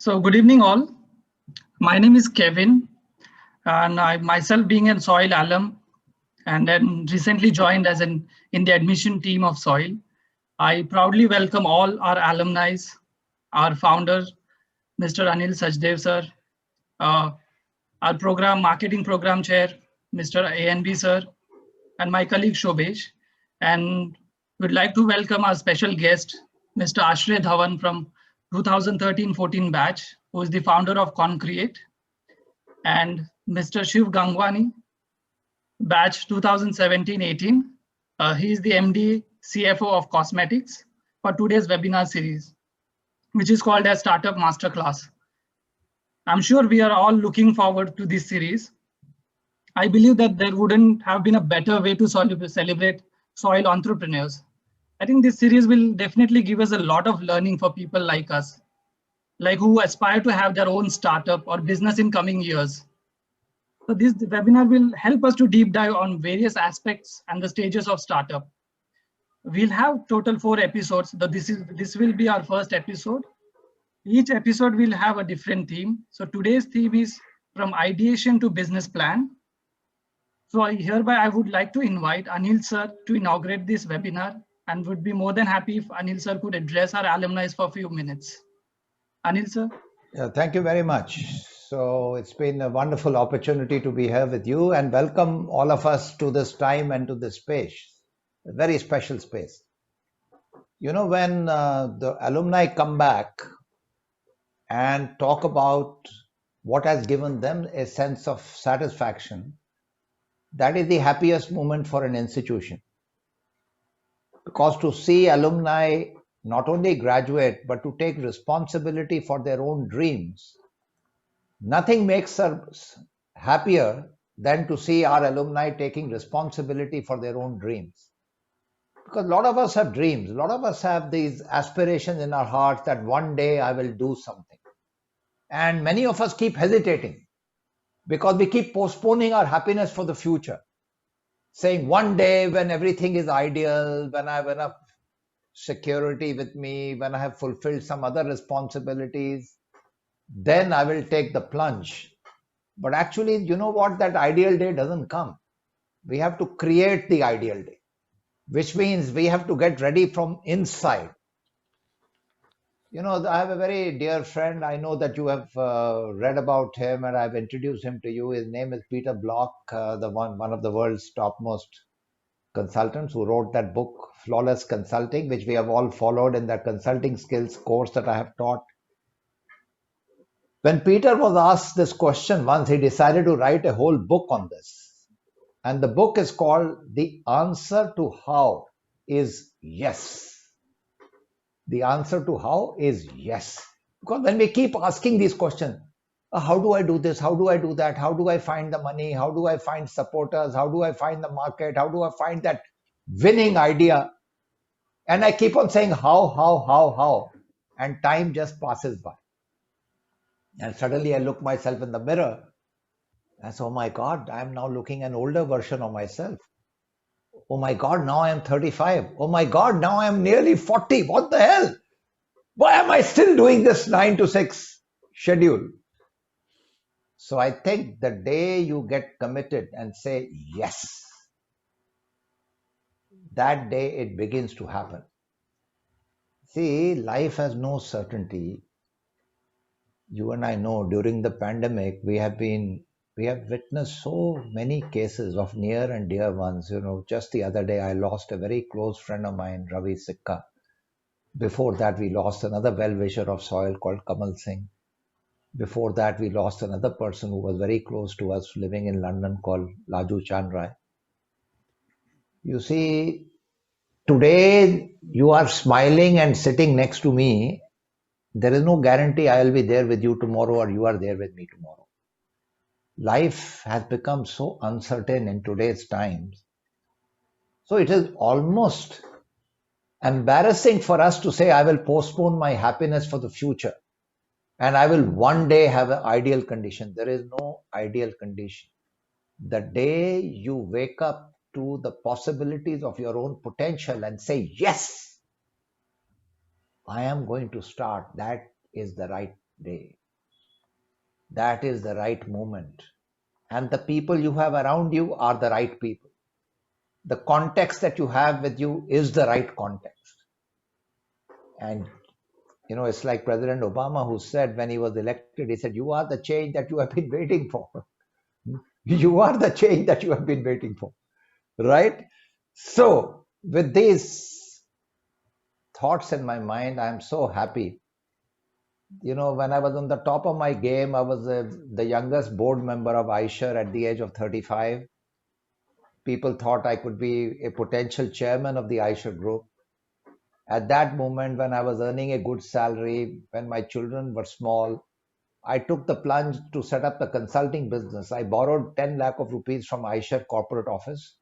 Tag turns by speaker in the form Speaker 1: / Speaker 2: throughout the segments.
Speaker 1: So good evening all. My name is Kevin and I myself being a Soil alum and then recently joined as in the admission team of Soil. I proudly welcome all our alumni, our founder, Mr. Anil Sachdev sir, uh, our program marketing program chair, Mr. ANB sir, and my colleague Shobhesh. And we'd like to welcome our special guest, Mr. Ashray Dhawan from 2013-14 batch, who is the founder of Concreate, and Mr. Shiv Gangwani, batch 2017-18. He is the MD CFO of Cosmetics for today's webinar series, which is called as Startup Masterclass. I'm sure we are all looking forward to this series. I believe that there wouldn't have been a better way to celebrate soil entrepreneurs. I think this series will definitely give us a lot of learning for people like us, like who aspire to have their own startup or business in coming years. So this webinar will help us to deep dive on various aspects and the stages of startup. We'll have total 4 episodes. This will be our first episode. Each episode will have a different theme. So today's theme is from ideation to business plan. So hereby I would like to invite Anil sir to inaugurate this webinar and would be more than happy if Anil sir could address our alumni for a few minutes. Anil sir.
Speaker 2: Yeah, thank you very much. So it's been a wonderful opportunity to be here with you and welcome all of us to this time and to this space, a very special space. You know, when the alumni come back and talk about what has given them a sense of satisfaction, that is the happiest moment for an institution. Because to see alumni not only graduate, but to take responsibility for their own dreams, nothing makes us happier than to see our alumni taking responsibility for their own dreams. Because a lot of us have dreams, a lot of us have these aspirations in our hearts that one day I will do something. And many of us keep hesitating because we keep postponing our happiness for the future, saying one day when everything is ideal, when I have enough security with me, when I have fulfilled some other responsibilities, then I will take the plunge. But actually, you know what? That ideal day doesn't come. We have to create the ideal day, which means we have to get ready from inside. You know, I have a very dear friend. I know that you have read about him and I've introduced him to you. His name is Peter Block, one of the world's topmost consultants who wrote that book, Flawless Consulting, which we have all followed in that consulting skills course that I have taught. When Peter was asked this question once, he decided to write a whole book on this. And the book is called The Answer to How is Yes. The answer to how is yes. Because when we keep asking these questions, how do I do this? How do I do that? How do I find the money? How do I find supporters? How do I find the market? How do I find that winning idea? And I keep on saying how, and time just passes by. And suddenly I look myself in the mirror and say, oh my God, I'm now looking an older version of myself. Oh my God, now I am 35. Oh my God, now I am nearly 40. What the hell? Why am I still doing this 9 to 6 schedule? So I think the day you get committed and say yes, that day it begins to happen. See, life has no certainty. You and I know during the pandemic, we have witnessed so many cases of near and dear ones. You know, just the other day, I lost a very close friend of mine, Ravi Sikka. Before that, we lost another well-wisher of soil called Kamal Singh. Before that, we lost another person who was very close to us living in London called Laju Chandrai. You see, today you are smiling and sitting next to me. There is no guarantee I will be there with you tomorrow or you are there with me tomorrow. Life has become so uncertain in today's times. So it is almost embarrassing for us to say, I will postpone my happiness for the future and I will one day have an ideal condition. There is no ideal condition. The day you wake up to the possibilities of your own potential and say, yes, I am going to start, that is the right day. That is the right moment. And the people you have around you are the right people. The context that you have with you is the right context. And, it's like President Obama who said when he was elected, he said, you are the change that you have been waiting for. You are the change that you have been waiting for. Right? So, with these thoughts in my mind, I'm so happy. When I was on the top of my game, I was the youngest board member of iSure at the age of 35. People thought I could be a potential chairman of the iSure group. At that moment, when I was earning a good salary, when my children were small, I took the plunge to set up the consulting business. I borrowed 10 lakh of rupees from iSure corporate office,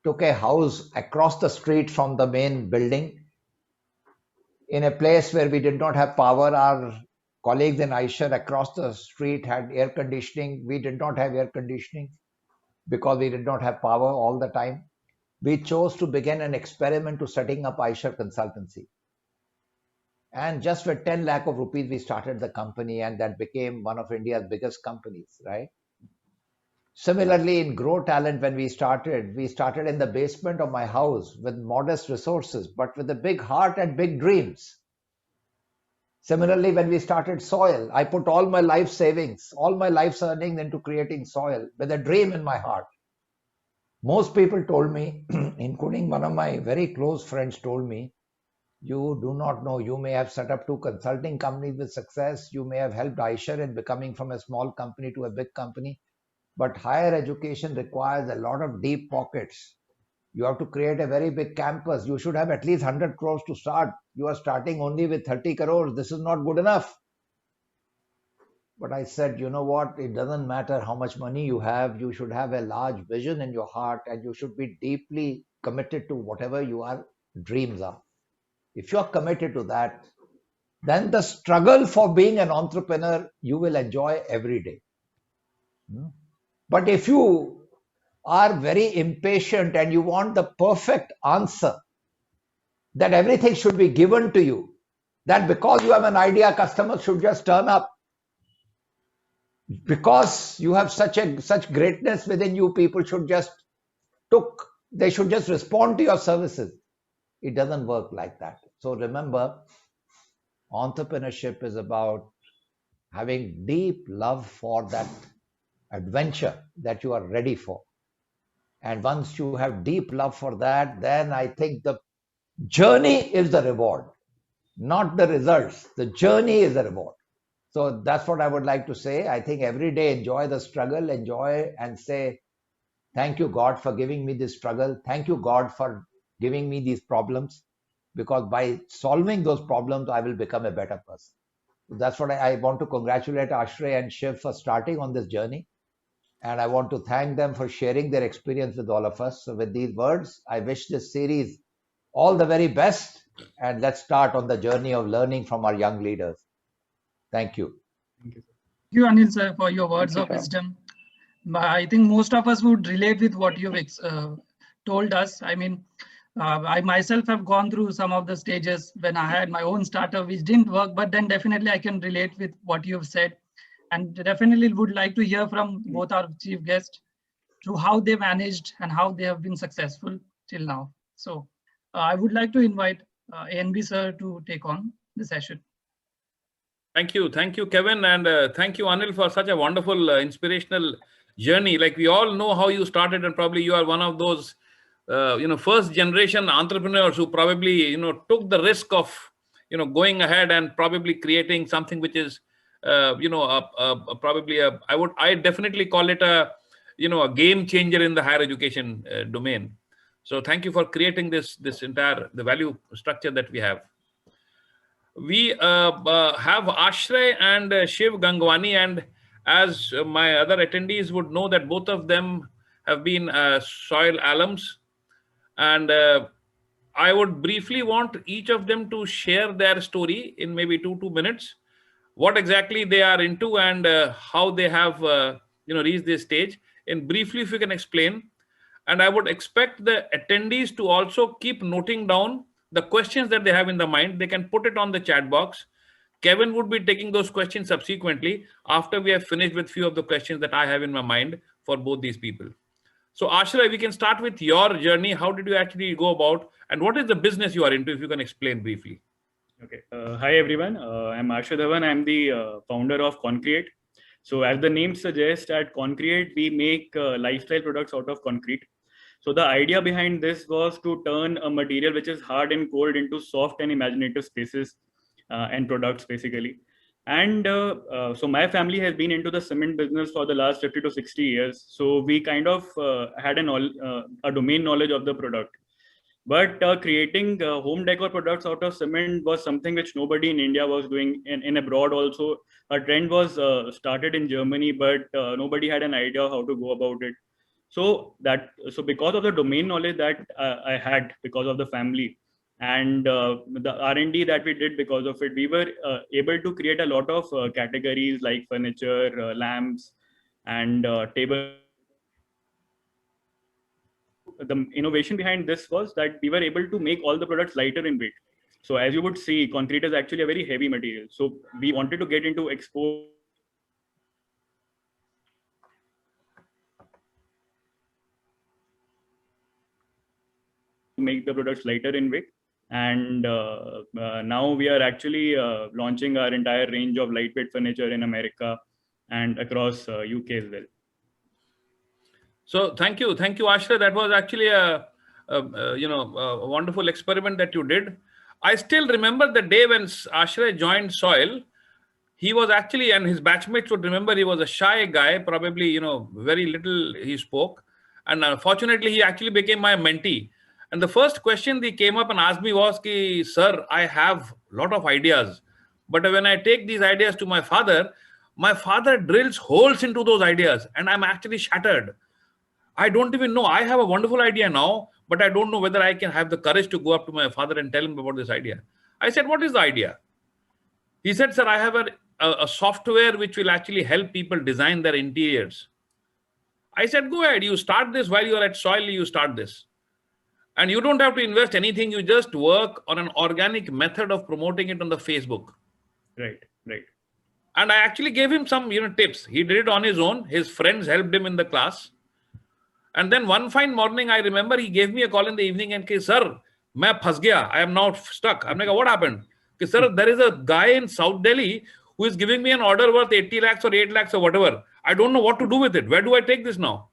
Speaker 2: took a house across the street from the main building in a place where we did not have power. Our colleagues in iSure across the street had air conditioning. We did not have air conditioning because we did not have power all the time. We chose to begin an experiment to setting up iSure Consultancy. And just with 10 lakh of rupees, we started the company, and that became one of India's biggest companies, right? Similarly, in Grow Talent, when we started in the basement of my house with modest resources, but with a big heart and big dreams. Similarly, when we started Soil, I put all my life savings, all my life's earnings into creating Soil with a dream in my heart. Most people told me, including one of my very close friends told me, you do not know, you may have set up 2 consulting companies with success, you may have helped iSure in becoming from a small company to a big company, but higher education requires a lot of deep pockets. You have to create a very big campus. You should have at least 100 crores to start. You are starting only with 30 crores. This is not good enough. But I said, you know what? It doesn't matter how much money you have. You should have a large vision in your heart, and you should be deeply committed to whatever your dreams are. If you're committed to that, then the struggle for being an entrepreneur, you will enjoy every day. But if you are very impatient and you want the perfect answer, that everything should be given to you, that because you have an idea, customers should just turn up, because you have such greatness within you, people should just they should just respond to your services. It doesn't work like that. So remember, entrepreneurship is about having deep love for that adventure that you are ready for. And once you have deep love for that, then I think the journey is the reward, not the results. The journey is the reward. So that's what I would like to say. I think every day enjoy the struggle, enjoy and say, thank you, God, for giving me this struggle. Thank you, God, for giving me these problems, because by solving those problems, I will become a better person. So that's what I want to congratulate Ashray and Shiv for starting on this journey. And I want to thank them for sharing their experience with all of us. So with these words, I wish this series all the very best. And let's start on the journey of learning from our young leaders. Thank you.
Speaker 1: Thank you, Anil sir, for your words of wisdom. I think most of us would relate with what you've told us. I mean, I myself have gone through some of the stages when I had my own startup, which didn't work, but then definitely I can relate with what you've said. And definitely would like to hear from both our chief guests to how they managed and how they have been successful till now. So I would like to invite ANB sir to take on the session.
Speaker 3: Thank you, Kevin, and thank you, Anil, for such a wonderful, inspirational journey. Like, we all know how you started, and probably you are one of those, first generation entrepreneurs who probably, took the risk of, going ahead and probably creating something which is, probably I definitely call it a game changer in the higher education domain. So thank you for creating the value structure that we have. We have Ashray and Shiv Gangwani, and as my other attendees would know, that both of them have been Soil alums, and I would briefly want each of them to share their story in maybe two minutes, what exactly they are into and how they have reached this stage. And briefly, if you can explain. And I would expect the attendees to also keep noting down the questions that they have in the mind. They can put it on the chat box. Kevin would be taking those questions subsequently after we have finished with few of the questions that I have in my mind for both these people. So Ashray, we can start with your journey. How did you actually go about, and what is the business you are into, if you can explain briefly?
Speaker 4: Okay. Hi, everyone. I'm Ashray Dhawan. I'm the founder of Concreate. So as the name suggests, at Concreate, we make lifestyle products out of concrete. So the idea behind this was to turn a material which is hard and cold into soft and imaginative spaces and products, basically. And so my family has been into the cement business for the last 50 to 60 years. So we kind of had a domain knowledge of the product. But creating home decor products out of cement was something which nobody in India was doing. In abroad also, a trend was started in Germany, but nobody had an idea how to go about it. So because of the domain knowledge that I had because of the family, and the R&D that we did because of it, we were able to create a lot of categories like furniture, lamps, and table. The innovation behind this was that we were able to make all the products lighter in weight. So as you would see, concrete is actually a very heavy material. So we wanted to get into export. Make the products lighter in weight. And now we are actually launching our entire range of lightweight furniture in America and across UK as well.
Speaker 3: So thank you, Ashray. That was actually a wonderful experiment that you did. I still remember the day when Ashray joined Soil. He was actually, and his batchmates would remember, he was a shy guy. Probably, very little he spoke, and fortunately, he actually became my mentee. And the first question they came up and asked me was, "Ki, sir, I have a lot of ideas, but when I take these ideas to my father drills holes into those ideas, and I'm actually shattered. I don't even know. I have a wonderful idea now, but I don't know whether I can have the courage to go up to my father and tell him about this idea." I said, "What is the idea?" He said, "Sir, I have a software which will actually help people design their interiors." I said, "Go ahead. You start this while you're at Soil. You start this. And you don't have to invest anything. You just work on an organic method of promoting it on the Facebook."
Speaker 4: Right.
Speaker 3: And I actually gave him some tips. He did it on his own. His friends helped him in the class. And then one fine morning, I remember he gave me a call in the evening and said, "Sir, main phas gaya. I am now stuck." I'm like, "What happened?" He said, "Sir, there is a guy in South Delhi who is giving me an order worth 80 lakhs or 8 lakhs or whatever. I don't know what to do with it. Where do I take this now?"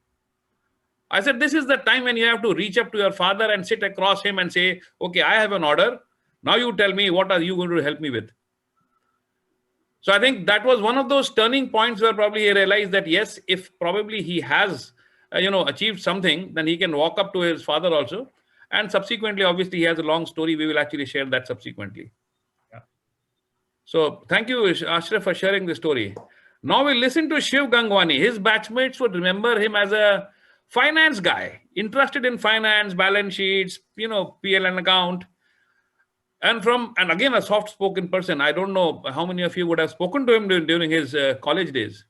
Speaker 3: I said, "This is the time when you have to reach up to your father and sit across him and say, 'Okay, I have an order. Now you tell me, what are you going to help me with?'" So I think that was one of those turning points where probably he realized that, yes, if probably he has achieved something, then he can walk up to his father also. And subsequently, obviously, he has a long story. We will actually share that subsequently.
Speaker 4: Yeah.
Speaker 3: So thank you, Ashray, for sharing the story. Now we'll listen to Shiv Gangwani. His batchmates would remember him as a finance guy, interested in finance, balance sheets, PL and account. And again, a soft-spoken person. I don't know how many of you would have spoken to him during his college days.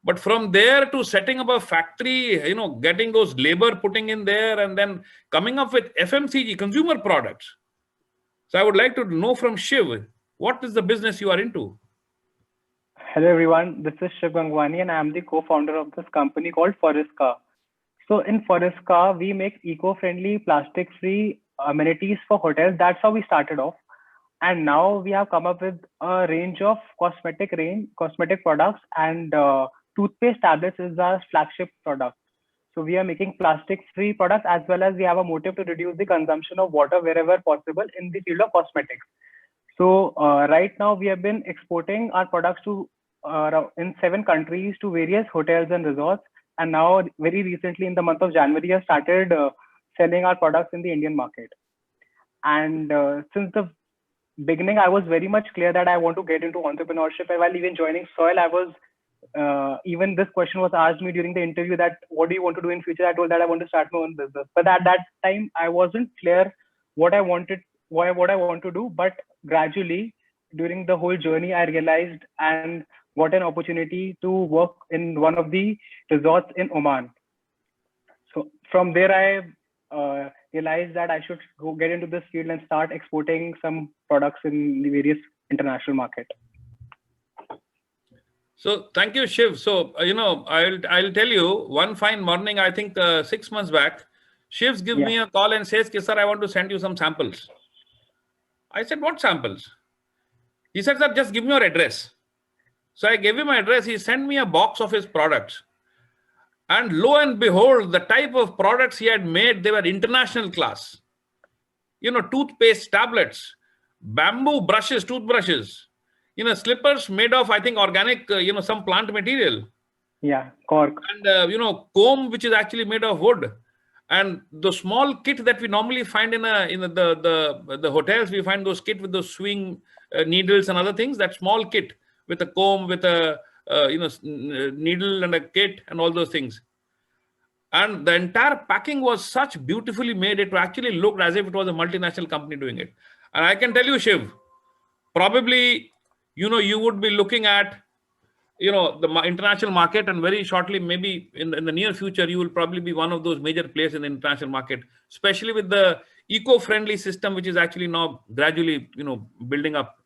Speaker 3: But from there to setting up a factory, getting those labor putting in there, and then coming up with FMCG, consumer products. So I would like to know from Shiv, what is the business you are into?
Speaker 5: Hello everyone, this is Shiv Gangwani and I am the co-founder of this company called Foresca. So in Foresca, we make eco-friendly, plastic-free amenities for hotels. That's how we started off. And now we have come up with a range of cosmetic products, and toothpaste tablets is our flagship product. So we are making plastic-free products, as well as we have a motive to reduce the consumption of water wherever possible in the field of cosmetics. So right now we have been exporting our products to in 7 countries to various hotels and resorts. And now very recently in the month of January, we have started selling our products in the Indian market. And since the beginning, I was very much clear that I want to get into entrepreneurship. And while even joining Soil, I was even this question was asked me during the interview that what do you want to do in future? I told that I want to start my own business. But at that time, I wasn't clear what I want to do. But gradually, during the whole journey, I realized and got an opportunity to work in one of the resorts in Oman. So from there, I realized that I should go get into this field and start exporting some products in the various international market.
Speaker 3: So thank you, Shiv. So I'll tell you, one fine morning, I think 6 months back, Shiv gives me a call and says, "Sir, I want to send you some samples." I said, "What samples?" He said, "Sir, just give me your address." So I gave him my address. He sent me a box of his products. And lo and behold, the type of products he had made, they were international class. Toothpaste tablets, bamboo brushes, toothbrushes, slippers made of, I think, organic, some plant material.
Speaker 5: Yeah, cork.
Speaker 3: And, comb, which is actually made of wood. And the small kit that we normally find in the hotels, we find those kit with those swing needles and other things, that small kit with a comb, with a needle and a kit and all those things. And the entire packing was such beautifully made, it actually looked as if it was a multinational company doing it. And I can tell you, Shiv, probably, you would be looking at, the international market, and very shortly, maybe in the near future, you will probably be one of those major players in the international market, especially with the eco-friendly system, which is actually now gradually, building up,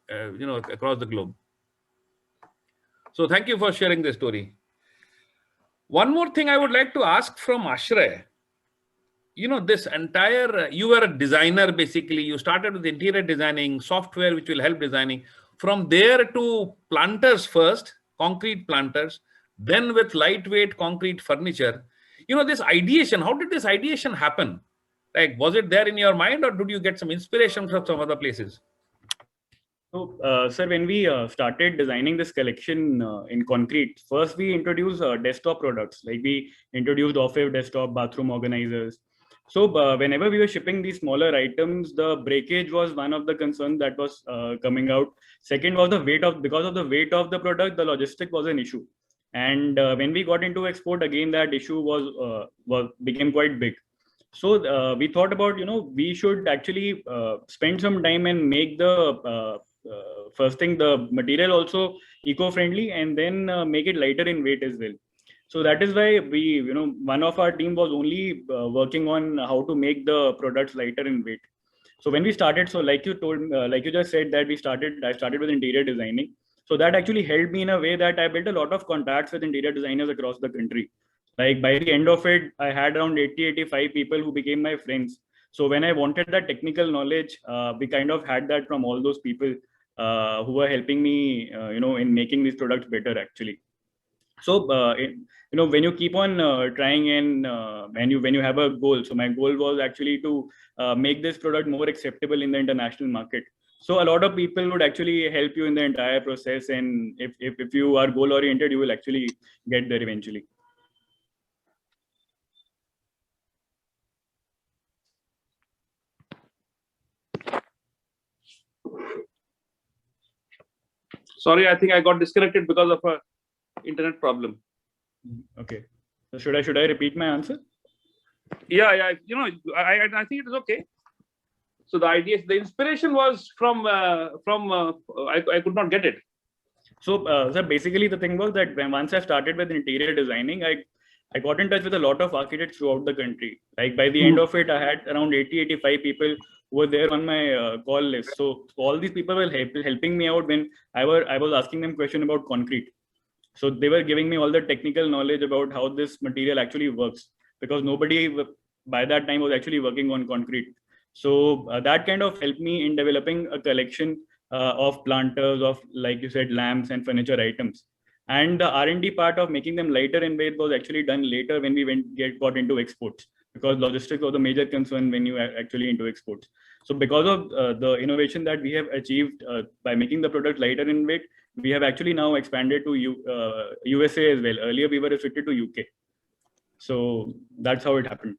Speaker 3: across the globe. So thank you for sharing this story. One more thing I would like to ask from Ashray. This entire, you were a designer, basically. You started with interior designing, software, which will help designing. From there to planters first, concrete planters, then with lightweight concrete furniture. This ideation, how did this ideation happen? Like, was it there in your mind, or did you get some inspiration from some other places?
Speaker 4: So, sir, when we started designing this collection in concrete, first we introduced desktop products. Like we introduced Offive desktop bathroom organizers. So whenever we were shipping these smaller items, the breakage was one of the concerns that was coming out. Second was because of the weight of the product, the logistic was an issue. And when we got into export, again, that issue became quite big. So we thought about, we should actually spend some time and make the first thing, the material also eco-friendly, and then make it lighter in weight as well. So that is why we, one of our team was only working on how to make the products lighter in weight. So when we started, so like you just said that I started with interior designing. So that actually helped me in a way that I built a lot of contacts with interior designers across the country. Like by the end of it, I had around 85 people who became my friends. So when I wanted that technical knowledge, we kind of had that from all those people who were helping me, in making these products better actually. So, when you keep on trying and when you have a goal, so my goal was actually to make this product more acceptable in the international market. So a lot of people would actually help you in the entire process. And if you are goal oriented, you will actually get there eventually.
Speaker 3: Sorry, I think I got disconnected because of a internet problem.
Speaker 4: Okay. So should I repeat my answer?
Speaker 3: Yeah. I think it is okay. So the inspiration was from I could not get it.
Speaker 4: So, sir, basically the thing was that once I started with interior designing, I got in touch with a lot of architects throughout the country. Like by the end of it, I had around 85 people who were there on my call list. So all these people were helping me out when I was asking them questions about concrete. So they were giving me all the technical knowledge about how this material actually works, because nobody by that time was actually working on concrete. So that kind of helped me in developing a collection of planters, of, like you said, lamps and furniture items. And the R&D part of making them lighter in weight was actually done later when we got into exports, because logistics was a major concern when you are actually into exports. So because of the innovation that we have achieved by making the product lighter in weight, we have actually now expanded to USA as well. Earlier, we were restricted to UK. So that's how it happened.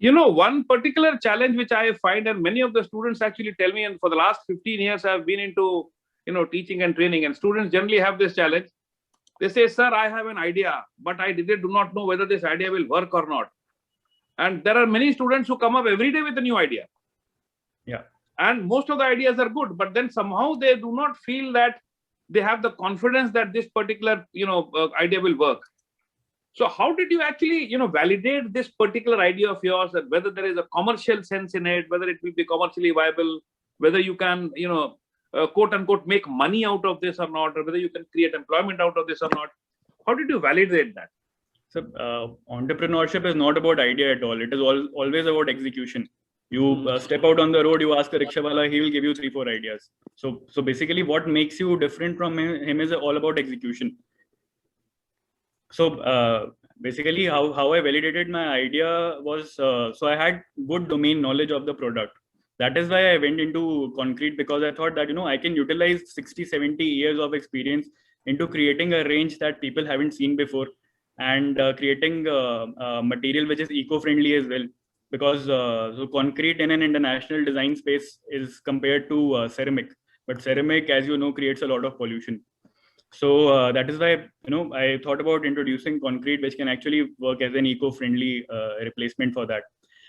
Speaker 3: One particular challenge which I find, and many of the students actually tell me, and for the last 15 years, I've been into, teaching and training, and students generally have this challenge. They say, "Sir, I have an idea, but I do not know whether this idea will work or not." And there are many students who come up every day with a new idea.
Speaker 4: Yeah.
Speaker 3: And most of the ideas are good, but then somehow they do not feel that they have the confidence that this particular, idea will work. So how did you actually, validate this particular idea of yours, that whether there is a commercial sense in it, whether it will be commercially viable? whether you can, quote unquote, make money out of this or not, or whether you can create employment out of this or not. How did you validate that?
Speaker 4: So entrepreneurship is not about idea at all. It is always about execution. You step out on the road, you ask a rickshawala, he will give you 3-4 ideas. So basically what makes you different from him is all about execution. So basically how I validated my idea was, so I had good domain knowledge of the product. That is why I went into concrete, because I thought that, I can utilize 60-70 years of experience into creating a range that people haven't seen before, and creating material which is eco-friendly as well. Because so concrete in an international design space is compared to ceramic, but ceramic, as you know, creates a lot of pollution. So that is why, I thought about introducing concrete, which can actually work as an eco-friendly replacement for that.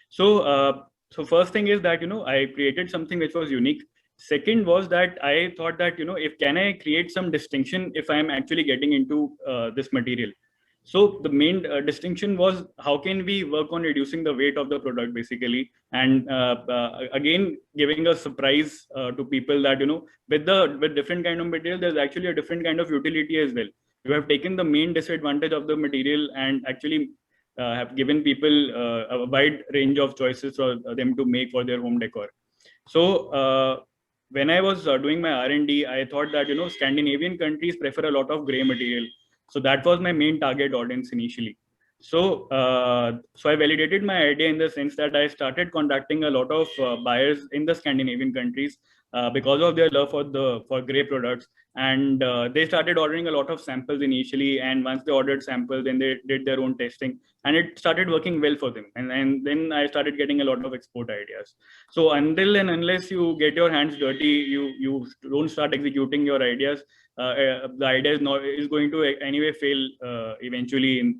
Speaker 4: So first thing is that, I created something which was unique. Second was that I thought that, if can I create some distinction if I'm actually getting into this material. So the main distinction was, how can we work on reducing the weight of the product, basically, and again giving a surprise to people that, with different kind of material, there's actually a different kind of utility as well. You have taken the main disadvantage of the material and actually have given people a wide range of choices for them to make for their home decor. So when I was doing my R&D, I thought that, Scandinavian countries prefer a lot of gray material. So that was my main target audience initially. So so I validated my idea in the sense that I started contacting a lot of buyers in the Scandinavian countries because of their love for gray products, and they started ordering a lot of samples initially. And once they ordered samples, then they did their own testing, and it started working well for them. And then I started getting a lot of export ideas. So until and unless you get your hands dirty, you don't start executing your ideas. The idea is going to anyway fail eventually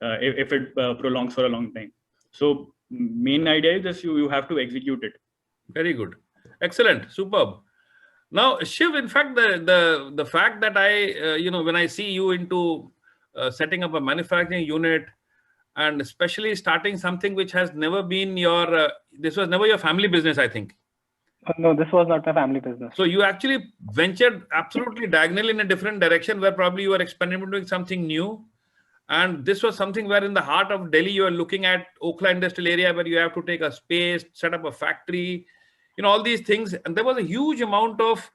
Speaker 4: if it prolongs for a long time. So main idea is just you have to execute it.
Speaker 3: Very good. Excellent. Superb. Now, Shiv, in fact, the fact that I, when I see you into setting up a manufacturing unit, and especially starting something which has never been this was never your family business, I think.
Speaker 5: No, this was not my family business.
Speaker 3: So you actually ventured absolutely diagonally in a different direction, where probably you were experimenting something new. And this was something where in the heart of Delhi, you are looking at Okhla industrial area, where you have to take a space, set up a factory, all these things. And there was a huge amount of,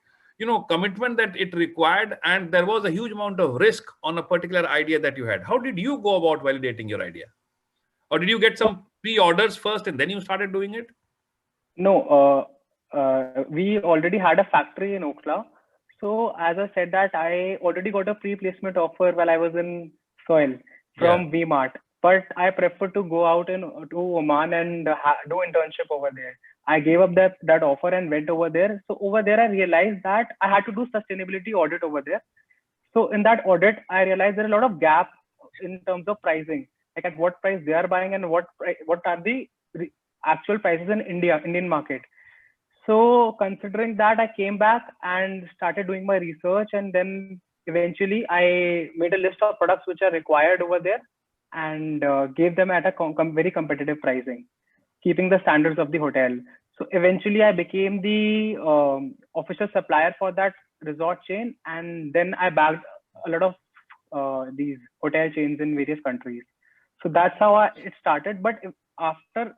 Speaker 3: commitment that it required. And there was a huge amount of risk on a particular idea that you had. How did you go about validating your idea? Or did you get some pre-orders first and then you started doing it?
Speaker 5: No, we already had a factory in Okhla. So as I said that I already got a pre-placement offer while I was in Soil from V-Mart, but I prefer to go out to Oman and do internship over there. I gave up that offer and went over there. So over there, I realized that I had to do sustainability audit over there. So in that audit, I realized there are a lot of gaps in terms of pricing, like at what price they are buying and what are the actual prices in Indian market. So considering that, I came back and started doing my research, and then eventually I made a list of products which are required over there and gave them at a very competitive pricing, keeping the standards of the hotel. So eventually I became the official supplier for that resort chain, and then I bagged a lot of these hotel chains in various countries. So that's how it started. But after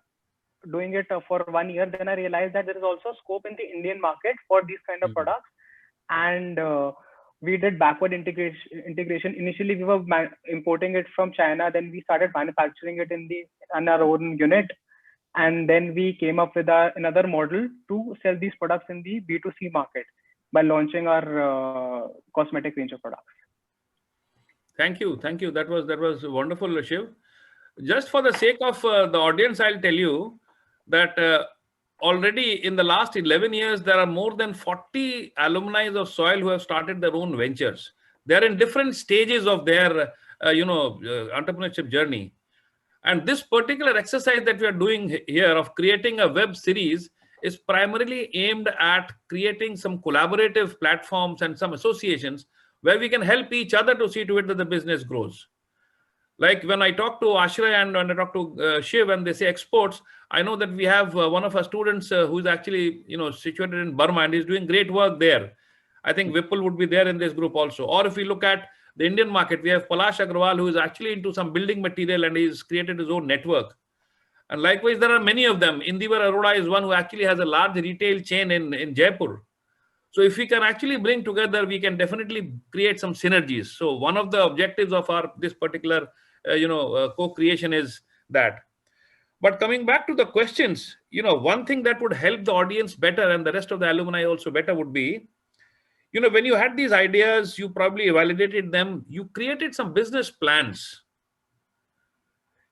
Speaker 5: doing it for 1 year, then I realized that there is also scope in the Indian market for these kind of products. And we did backward integration. Initially, we were importing it from China. Then we started manufacturing it in our own unit. And then we came up with another model to sell these products in the B2C market by launching our cosmetic range of products.
Speaker 3: Thank you. Thank you. That was wonderful, Shiv. Just for the sake of the audience, I'll tell you that already in the last 11 years, there are more than 40 alumni of Soil who have started their own ventures. They're in different stages of their, entrepreneurship journey. And this particular exercise that we are doing here of creating a web series is primarily aimed at creating some collaborative platforms and some associations where we can help each other to see to it that the business grows. Like when I talk to Ashray and when I talk to Shiv and they say exports, I know that we have one of our students who's actually, situated in Burma and is doing great work there. I think Vipul would be there in this group also. Or if we look at the Indian market, we have Palash Agrawal, who is actually into some building material and he's created his own network. And likewise, there are many of them. Indivar Arora is one who actually has a large retail chain in Jaipur. So if we can actually bring together, we can definitely create some synergies. So one of the objectives of this particular, co-creation is that. But coming back to the questions, one thing that would help the audience better and the rest of the alumni also better would be, when you had these ideas, you probably validated them, you created some business plans.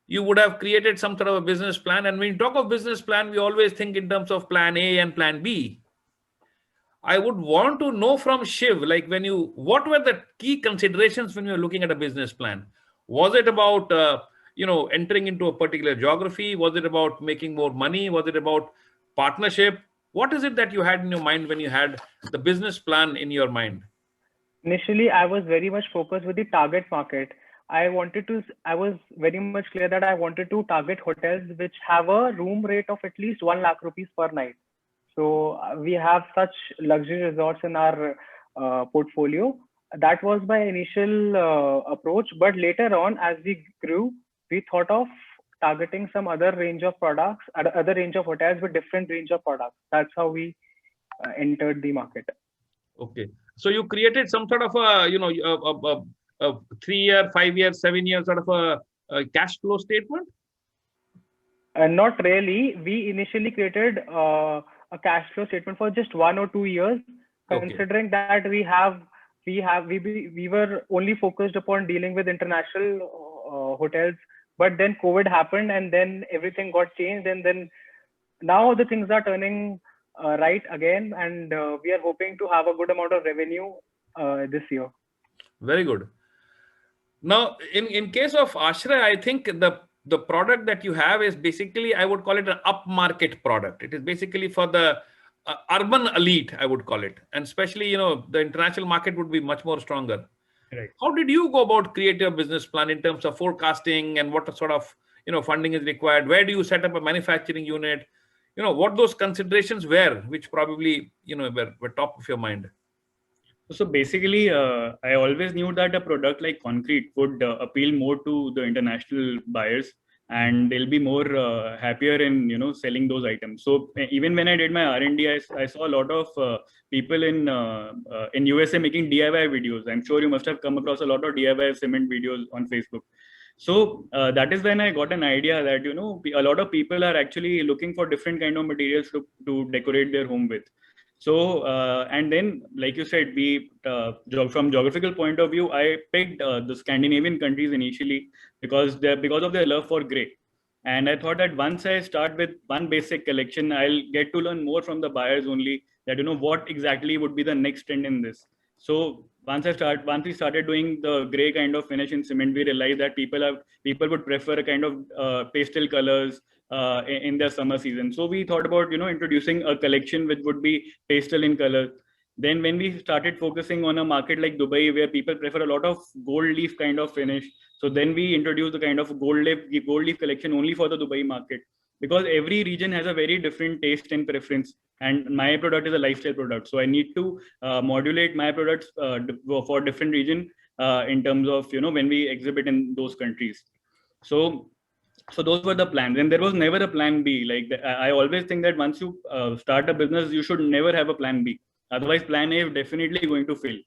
Speaker 3: You would have created some sort of a business plan. And when you talk of business plan, we always think in terms of plan A and plan B. I would want to know from Shiv, like what were the key considerations when you were looking at a business plan? Was it about, entering into a particular geography? Was it about making more money? Was it about partnership? What is it that you had in your mind when you had the business plan in your mind?
Speaker 5: Initially, I was very much focused with the target market. I was very much clear that I wanted to target hotels which have a room rate of at least 1 lakh rupees per night. So we have such luxury resorts in our portfolio. That was my initial approach. But later on, as we grew, we thought of targeting some other range of products, other range of hotels with different range of products. That's how we entered the market.
Speaker 3: Okay. So you created some sort of a 3-year, 5-year, 7-year sort of a cash flow statement?
Speaker 5: Not really. We initially created a cash flow statement for just 1 or 2 years, considering that we were only focused upon dealing with international hotels. But then COVID happened and then everything got changed. And then now the things are turning right again. And we are hoping to have a good amount of revenue this year.
Speaker 3: Very good. Now, in case of Ashray, I think the product that you have is basically, I would call it an upmarket product. It is basically for the urban elite, I would call it. And especially, the international market would be much more stronger.
Speaker 4: Right.
Speaker 3: How did you go about creating a business plan in terms of forecasting and what sort of, funding is required? Where do you set up a manufacturing unit? What those considerations were, which probably, were top of your mind?
Speaker 4: So basically, I always knew that a product like Concrete would appeal more to the international buyers, and they'll be more happier in selling those items. So even when I did my R&D, I saw a lot of people in USA making DIY videos. I'm sure you must have come across a lot of DIY cement videos on Facebook. So that is when I got an idea that a lot of people are actually looking for different kind of materials to decorate their home with. So and then, like you said, from geographical point of view, I picked the Scandinavian countries initially because of their love for grey. And I thought that once I start with one basic collection, I'll get to learn more from the buyers only, that what exactly would be the next trend in this. So once we started doing the grey kind of finish in cement, we realized that people would prefer a kind of pastel colors in their summer season. So we thought about introducing a collection which would be pastel in color. Then when we started focusing on a market like Dubai, where people prefer a lot of gold leaf kind of finish, so then we introduced the kind of gold leaf collection only for the Dubai market, because every region has a very different taste and preference, and my product is a lifestyle product, so I need to modulate my products for different region in terms of when we exhibit in those countries. So those were the plans, and there was never a plan B. Like I always think that once you start a business, you should never have a plan B. Otherwise, plan A is definitely going to fail.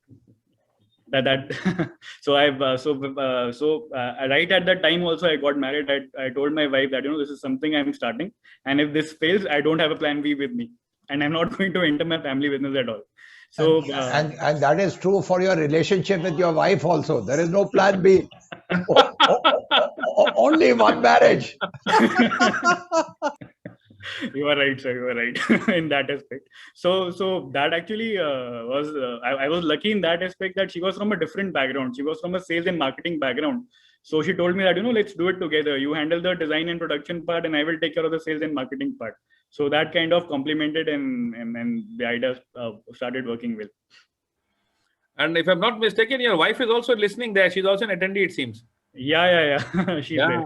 Speaker 4: So right at that time also I got married. I told my wife that this is something I'm starting, and if this fails, I don't have a plan B with me, and I'm not going to enter my family business at all. So
Speaker 2: and that is true for your relationship with your wife also. There is no plan B. Only one marriage.
Speaker 4: You are right, sir. You are right in that aspect. So that actually was I was lucky in that aspect that she was from a different background. She was from a sales and marketing background. So she told me that let's do it together. You handle the design and production part, and I will take care of the sales and marketing part. So that kind of complemented, and the idea started working well.
Speaker 3: And if I'm not mistaken, your wife is also listening there. She's also an attendee, it seems.
Speaker 4: Yeah. She's there.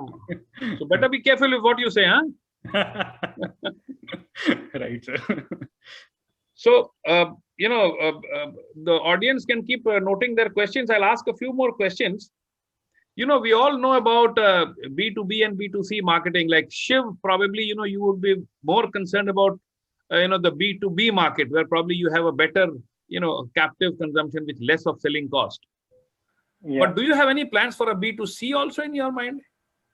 Speaker 3: So better be careful with what you say, huh?
Speaker 4: Right, sir.
Speaker 3: So, the audience can keep noting their questions. I'll ask a few more questions. We all know about B2B and B2C marketing. Like Shiv, probably, you would be more concerned about, the B2B market, where probably you have a better, captive consumption with less of selling cost.
Speaker 5: Yeah.
Speaker 3: But do you have any plans for a B2C also in your mind?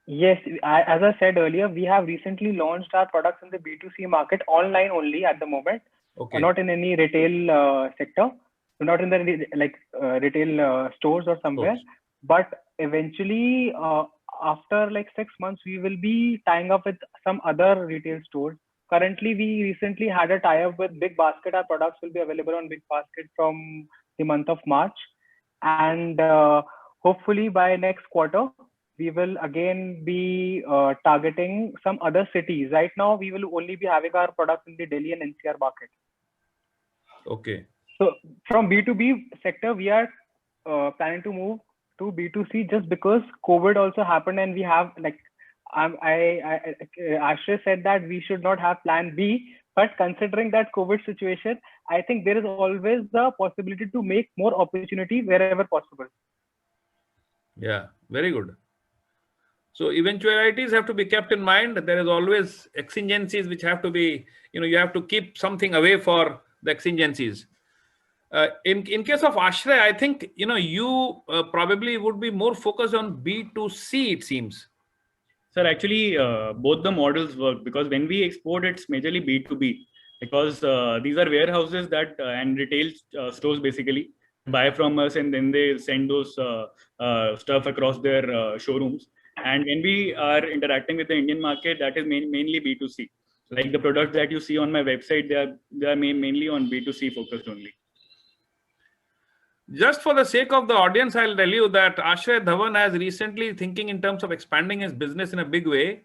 Speaker 5: Yes, as I said earlier, we have recently launched our products in the B2C market online only at the moment,
Speaker 3: Okay.
Speaker 5: not in any retail sector, not in the retail stores or somewhere. But eventually, after like 6 months, we will be tying up with some other retail stores. Currently, we recently had a tie-up with Big Basket. Our products will be available on Big Basket from the month of March, and hopefully by next quarter we will again be targeting some other cities. Right now, we will only be having our products in the Delhi and NCR market.
Speaker 3: Okay.
Speaker 5: So from B2B sector, we are planning to move to B2C just because COVID also happened, and we have like Ashrey said that we should not have plan B, but considering that COVID situation, I think there is always the possibility to make more opportunity wherever possible.
Speaker 3: Yeah, very good. So eventualities have to be kept in mind. There is always exigencies which have to be, you have to keep something away for the exigencies. In case of Ashrey, I think, you probably would be more focused on B2C, it seems.
Speaker 4: Sir, actually, both the models work, because when we export, it's majorly B2B, because these are warehouses that and retail stores basically buy from us, and then they send those stuff across their showrooms. And when we are interacting with the Indian market, that is mainly B2C. Like the products that you see on my website, they are mainly on B2C focused only.
Speaker 3: Just for the sake of the audience, I'll tell you that Ashrey Dhawan has recently thinking in terms of expanding his business in a big way.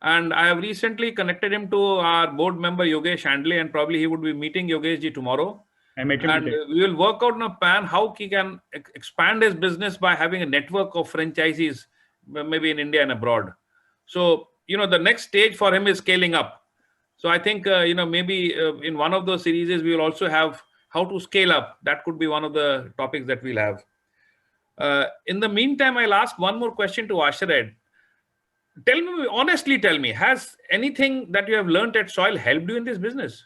Speaker 3: And I have recently connected him to our board member, Yogesh Handley, and probably he would be meeting Yogesh ji tomorrow.
Speaker 4: I met him
Speaker 3: And
Speaker 4: today.
Speaker 3: we will work out on a plan how he can expand his business by having a network of franchisees, maybe in India and abroad. So, the next stage for him is scaling up. So I think, maybe in one of those series, we will also have how to scale up. That could be one of the topics that we'll have. In the meantime, I'll ask one more question to Ashrey. Honestly tell me, has anything that you have learned at Soil helped you in this business?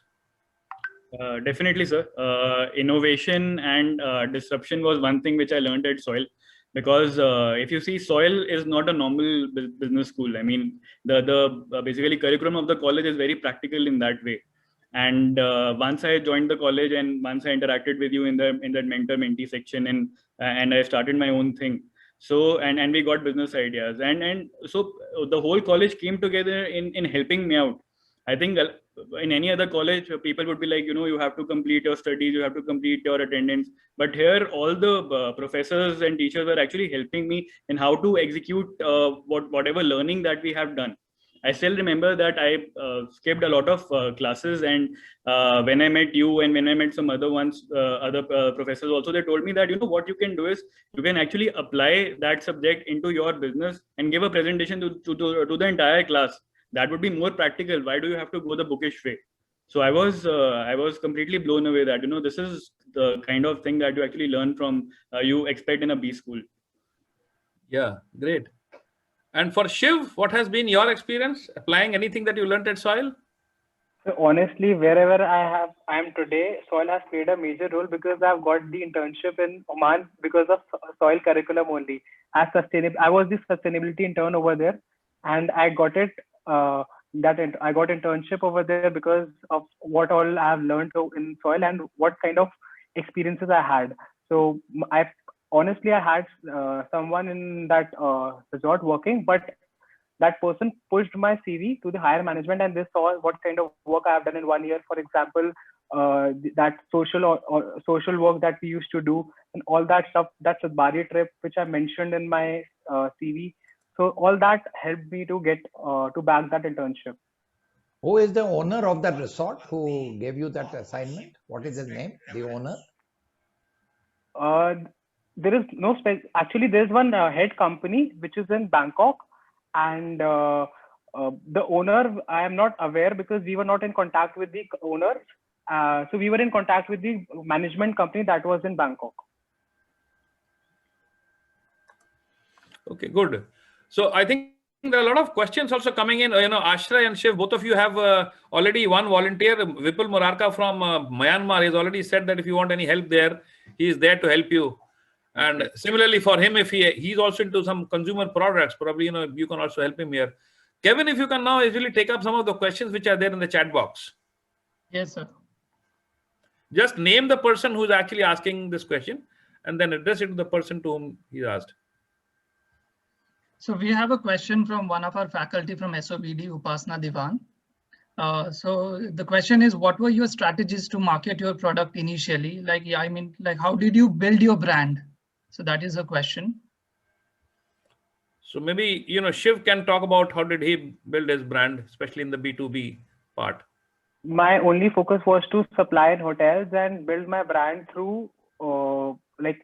Speaker 4: Definitely, sir. Innovation and disruption was one thing which I learned at Soil, because if you see, Soil is not a normal business school. I mean, the basically curriculum of the college is very practical in that way. And once I joined the college, and once I interacted with you in that mentor-mentee section, and I started my own thing. So and we got business ideas, and so the whole college came together in helping me out. I think in any other college, people would be like, you have to complete your studies, you have to complete your attendance. But here, all the professors and teachers are actually helping me in how to execute whatever learning that we have done. I still remember that I skipped a lot of classes, and when I met you and when I met some other professors also, they told me that, what you can do is you can actually apply that subject into your business and give a presentation to the entire class. That would be more practical. Why do you have to go the bookish way? So I was completely blown away that, this is the kind of thing that you actually learn from, you expect in a B school.
Speaker 3: Yeah, great. And for Shiv, what has been your experience applying anything that you learned at Soil?
Speaker 5: So honestly, wherever I am today, Soil has played a major role, because I've got the internship in Oman because of Soil curriculum only. I was the sustainability intern over there, and I got it. I got internship over there because of what all I have learned in Soil and what kind of experiences I had. So I had someone in that resort working, but that person pushed my CV to the higher management, and they saw what kind of work I have done in 1 year. For example, that social work that we used to do, and all that stuff. That's a Bali trip, which I mentioned in my CV. So all that helped me to get to back that internship.
Speaker 2: Who is the owner of that resort who gave you that assignment? What is his name, the owner?
Speaker 5: There is no actually, there's one head company which is in Bangkok, and the owner, I am not aware because we were not in contact with the owner. So we were in contact with the management company that was in Bangkok.
Speaker 3: Okay, good. So I think there are a lot of questions also coming in. Ashray and Shiv, both of you have already one volunteer. Vipul Murarka from Myanmar has already said that if you want any help there, he is there to help you. And similarly for him, if he's also into some consumer products, probably you can also help him here. Kevin, if you can now easily take up some of the questions which are there in the chat box.
Speaker 1: Yes, sir.
Speaker 3: Just name the person who's actually asking this question and then address it to the person to whom he asked.
Speaker 1: So we have a question from one of our faculty from SOBD, Upasna Diwan. So the question is, what were your strategies to market your product initially? How did you build your brand? So that is a question.
Speaker 3: So maybe, Shiv can talk about how did he build his brand, especially in the B2B part.
Speaker 5: My only focus was to supply in hotels and build my brand through by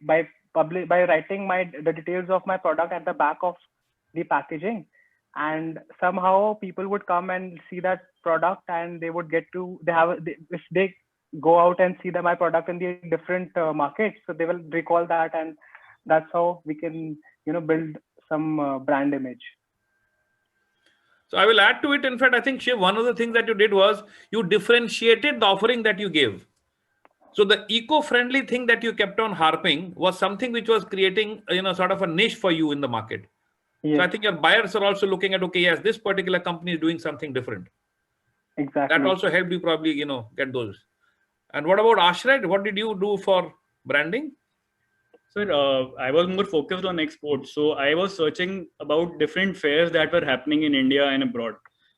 Speaker 5: writing the details of my product at the back of the packaging, and somehow people would come and see that product and they would if they go out and see my product in the different markets, so they will recall that, and that's how we can build some brand image.
Speaker 3: So I will add to it. In fact, I think, Shiv, one of the things that you did was you differentiated the offering that you gave. So the eco-friendly thing that you kept on harping was something which was creating, sort of a niche for you in the market. Yes. So I think your buyers are also looking at, okay, yes, this particular company is doing something different.
Speaker 5: Exactly.
Speaker 3: That also helped you probably, get those. And what about Ashray? What did you do for branding?
Speaker 4: Sir, I was more focused on exports. So I was searching about different fairs that were happening in India and abroad.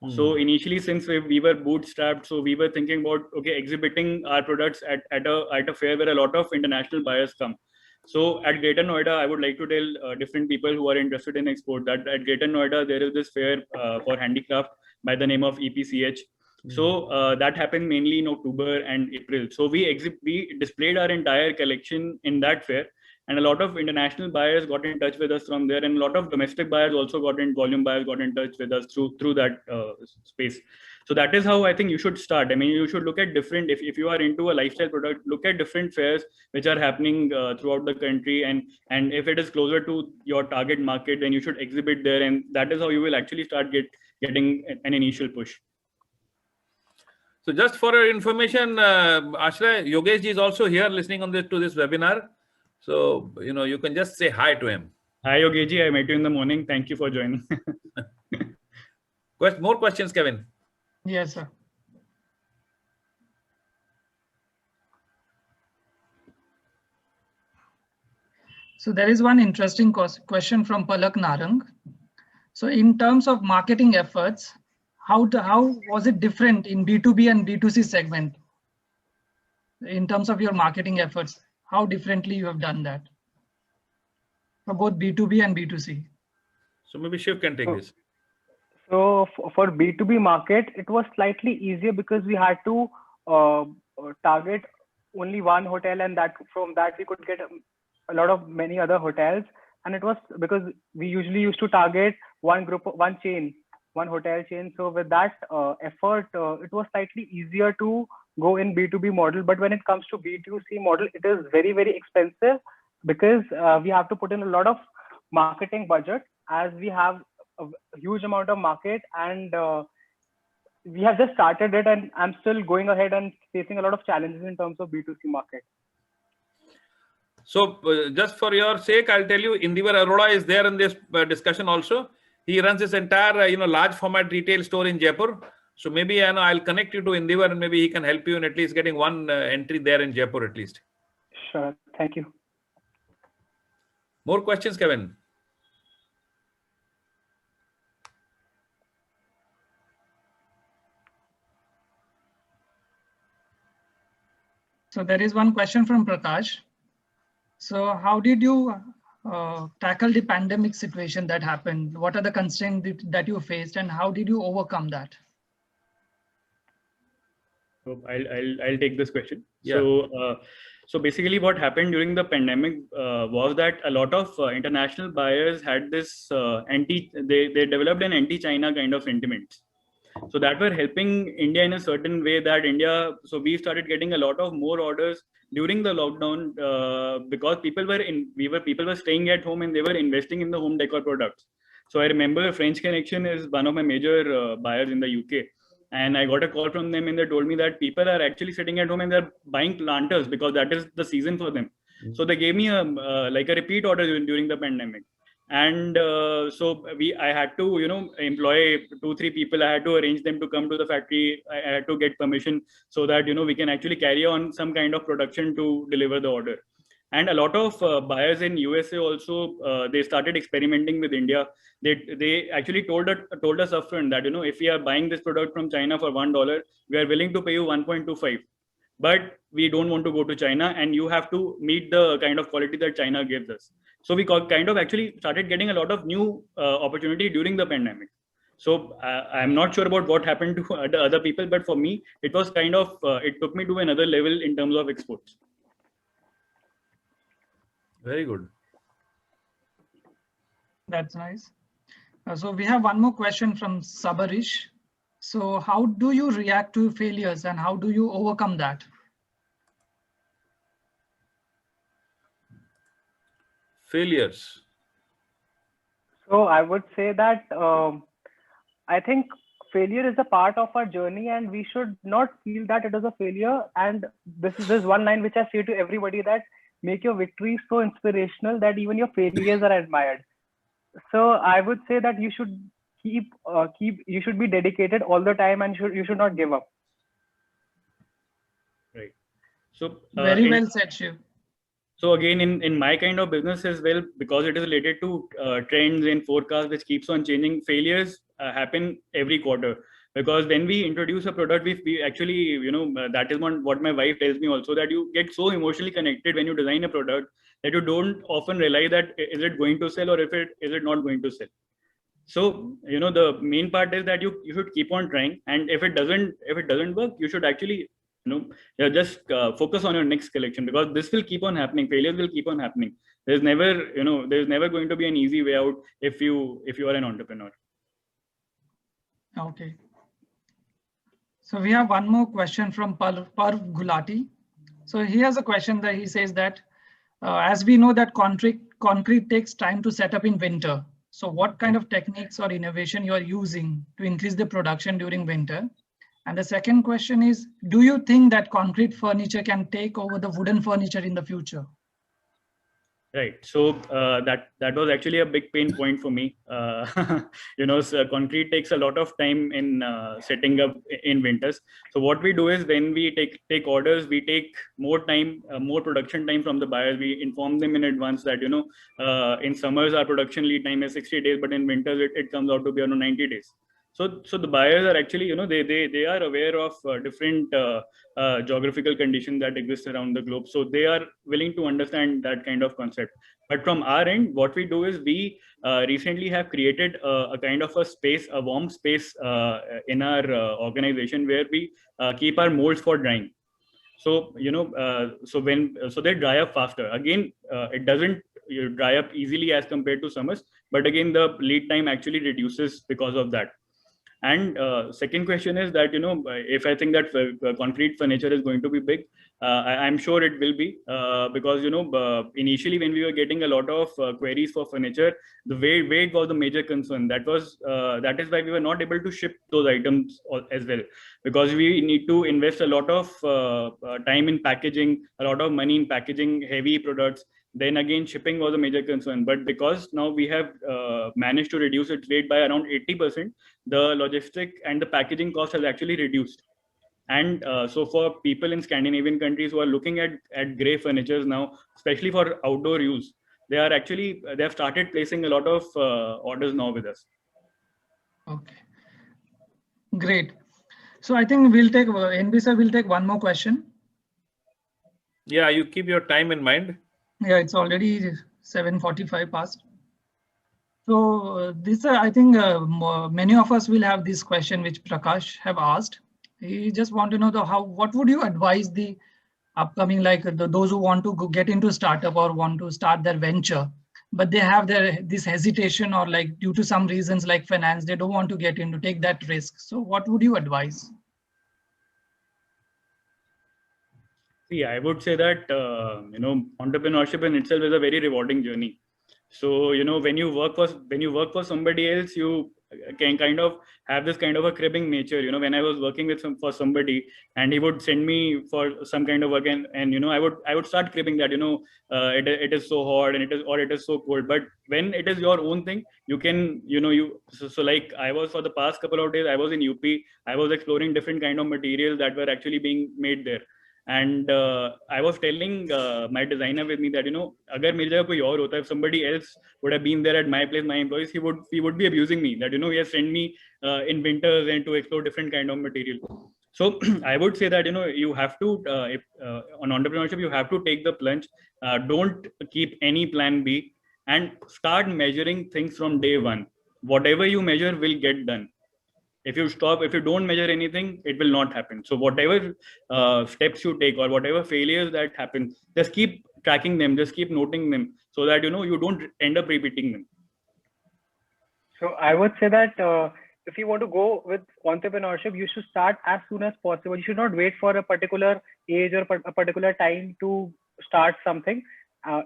Speaker 4: So initially, since we were bootstrapped, so we were thinking about, okay, exhibiting our products at a fair where a lot of international buyers come. So at Greater Noida, I would like to tell different people who are interested in export that at Greater Noida, there is this fair for handicraft by the name of EPCH. So that happened mainly in October and April. So we displayed our entire collection in that fair. And a lot of international buyers got in touch with us from there, and a lot of domestic buyers also volume buyers got in touch with us through that space. So that is how I think you should start. I mean, you should look at different, if you are into a lifestyle product, look at different fairs which are happening throughout the country, and if it is closer to your target market, then you should exhibit there, and that is how you will actually start getting an initial push.
Speaker 3: So just for your information, Ashray, Yogesh ji is also here listening to this webinar. So, you can just say hi to him.
Speaker 4: Hi, Yogesh. I met you in the morning. Thank you for joining.
Speaker 3: More questions, Kevin?
Speaker 1: Yes, sir. So there is one interesting question from Palak Narang. So in terms of marketing efforts, how was it different in B2B and B2C segment? In terms of your marketing efforts, how differently you have done that for both B2B and B2C?
Speaker 3: So maybe Shiv can take this.
Speaker 5: So for B2B market, it was slightly easier because we had to target only one hotel, and from that we could get a lot of many other hotels. And it was because we usually used to target one hotel chain. So with that effort, it was slightly easier to go in B2B model. But when it comes to B2C model, it is very, very expensive because we have to put in a lot of marketing budget, as we have a huge amount of market, and we have just started it, and I'm still going ahead and facing a lot of challenges in terms of B2C market.
Speaker 3: So just for your sake, I'll tell you, Indivar Arora is there in this discussion also. He runs this entire, large format retail store in Jaipur. So maybe I'll connect you to Indivar, and maybe he can help you in at least getting one entry there in Jaipur at least.
Speaker 5: Sure. Thank you.
Speaker 3: More questions, Kevin?
Speaker 1: So there is one question from Prakash. So how did you tackle the pandemic situation that happened? What are the constraints that you faced, and how did you overcome that?
Speaker 4: So I'll take this question.
Speaker 3: Yeah.
Speaker 4: So So basically what happened during the pandemic was that a lot of international buyers had this they developed an anti-China kind of sentiment. So that were helping India in a certain way so we started getting a lot of more orders during the lockdown because people were staying at home and they were investing in the home decor products. So I remember French Connection is one of my major buyers in the UK. And I got a call from them and they told me that people are actually sitting at home and they're buying planters because that is the season for them. So they gave me a repeat order during the pandemic. And I had to, employ 2-3 people. I had to arrange them to come to the factory. I had to get permission so that, we can actually carry on some kind of production to deliver the order. And a lot of buyers in USA also, they started experimenting with India. They actually told us upfront that, if we are buying this product from China for $1, we are willing to pay you 1.25. But we don't want to go to China, and you have to meet the kind of quality that China gives us. So we kind of actually started getting a lot of new opportunity during the pandemic. So I'm not sure about what happened to other people, but for me, it was kind of, it took me to another level in terms of exports.
Speaker 3: Very good.
Speaker 1: That's nice. So we have one more question from Sabarish. So how do you react to failures and how do you overcome that?
Speaker 3: Failures.
Speaker 5: So I would say that I think failure is a part of our journey and we should not feel that it is a failure. And this is one line which I say to everybody, that make your victories so inspirational that even your failures are admired. So I would say that you should you should be dedicated all the time and you should not give up.
Speaker 4: Right. So
Speaker 1: very well said, Shiv.
Speaker 4: So again, in my kind of business as well, because it is related to trends and forecasts which keeps on changing, failures happen every quarter. Because when we introduce a product, we actually, that is what my wife tells me also, that you get so emotionally connected when you design a product that you don't often realize that is it going to sell or is it not going to sell. So, the main part is that you should keep on trying, and if it doesn't work, you should actually, just focus on your next collection, because this will keep on happening. Failures will keep on happening. There's never going to be an easy way out if you are an entrepreneur.
Speaker 1: Okay. So we have one more question from Parv Gulati. So he has a question that he says that as we know that concrete takes time to set up in winter. So what kind of techniques or innovation you are using to increase the production during winter? And the second question is, do you think that concrete furniture can take over the wooden furniture in the future?
Speaker 4: Right. So that was actually a big pain point for me. So concrete takes a lot of time in setting up in winters. So what we do is when we take orders, we take more production time from the buyers. We inform them in advance that, in summers, our production lead time is 60 days, but in winters, it comes out to be around 90 days. So the buyers are actually, they are aware of different geographical conditions that exist around the globe. So they are willing to understand that kind of concept. But from our end, what we do is we recently have created a kind of a warm space in our organization where we keep our molds for drying. So, so they dry up faster. Again, it doesn't dry up easily as compared to summers, but again, the lead time actually reduces because of that. And second question is that, if I think that concrete furniture is going to be big, I'm sure it will be because, initially when we were getting a lot of queries for furniture, the weight was the major concern. That is why we were not able to ship those items as well, because we need to invest a lot of time in packaging, a lot of money in packaging heavy products. Then again, shipping was a major concern. But because now we have managed to reduce its weight by around 80%, the logistic and the packaging cost has actually reduced. And so for people in Scandinavian countries who are looking at gray furnitures now, especially for outdoor use, they have started placing a lot of orders now with us.
Speaker 1: Okay, great. So I think we'll take, NB sir will take one more question.
Speaker 3: Yeah, you keep your time in mind.
Speaker 1: Yeah, it's already 7:45 past. So this, I think many of us will have this question which Prakash have asked. He just want to know what would you advise the upcoming, like those who want to get into startup or want to start their venture, but they have this hesitation, or like due to some reasons like finance, they don't want to get into take that risk. So what would you advise?
Speaker 4: See, I would say that entrepreneurship in itself is a very rewarding journey. So when you work for somebody else, you can kind of have this kind of a cribbing nature. When I was working for somebody, and he would send me for some kind of work, and I would start cribbing that it is so hard, and it is so cold. But when it is your own thing, you can so like I was, for the past couple of days, I was in UP. I was exploring different kind of materials that were actually being made there. And I was telling my designer with me that agar meri jagah koi aur hota, if somebody else would have been there at my place, my employees, he would be abusing me that he has sent me in winters and to explore different kind of material. So I would say that you have to on entrepreneurship, you have to take the plunge. Don't keep any plan B, and start measuring things from day one. Whatever you measure will get done. If you don't measure anything, it will not happen. So whatever steps you take, or whatever failures that happen, just keep tracking them, just keep noting them, so that you don't end up repeating them.
Speaker 5: So I would say that if you want to go with entrepreneurship, you should start as soon as possible. You should not wait for a particular age or a particular time to start something.